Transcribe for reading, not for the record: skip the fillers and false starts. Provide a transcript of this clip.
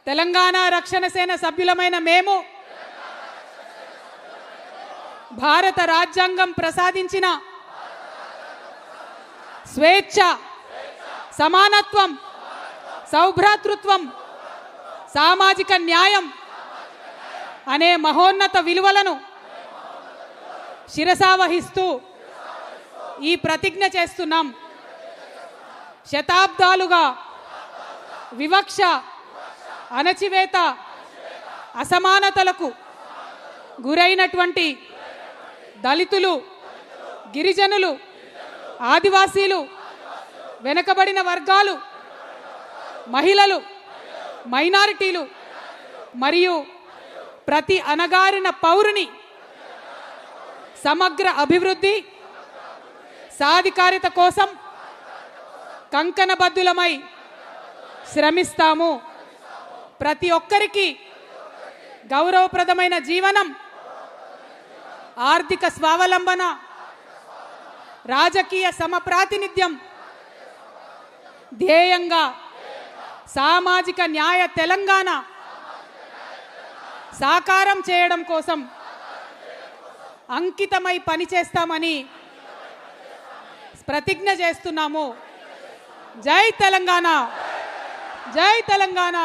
తెలంగాణ రక్షణ సేన సభ్యులమైన మేము భారత రాజ్యాంగం ప్రసాదించిన స్వేచ్ఛ, సమానత్వం, సౌభ్రాతృత్వం, సామాజిక న్యాయం అనే మహోన్నత విలువలను శిరసావహిస్తూ ఈ ప్రతిజ్ఞ చేస్తున్నాం. శతాబ్దాలుగా వివక్ష, అణచివేత, అసమానతలకు గురైనటువంటి దళితులు, గిరిజనులు, ఆదివాసీలు, వెనుకబడిన వర్గాలు, మహిళలు, మైనారిటీలు మరియు ప్రతి అణగారిన పౌరుని సమగ్ర అభివృద్ధి, సాధికారిత కోసం కంకణబద్ధులమై శ్రమిస్తాము. ప్రతి ఒక్కరికి గౌరవప్రదమైన జీవనం, ఆర్థిక స్వావలంబన, రాజకీయ సమప్రాతినిధ్యం ధ్యేయంగా సామాజిక న్యాయ తెలంగాణ సాకారం చేయడం కోసం అంకితమై పనిచేస్తామని ప్రతిజ్ఞ చేస్తున్నాము. జై తెలంగాణ, జై తెలంగాణ.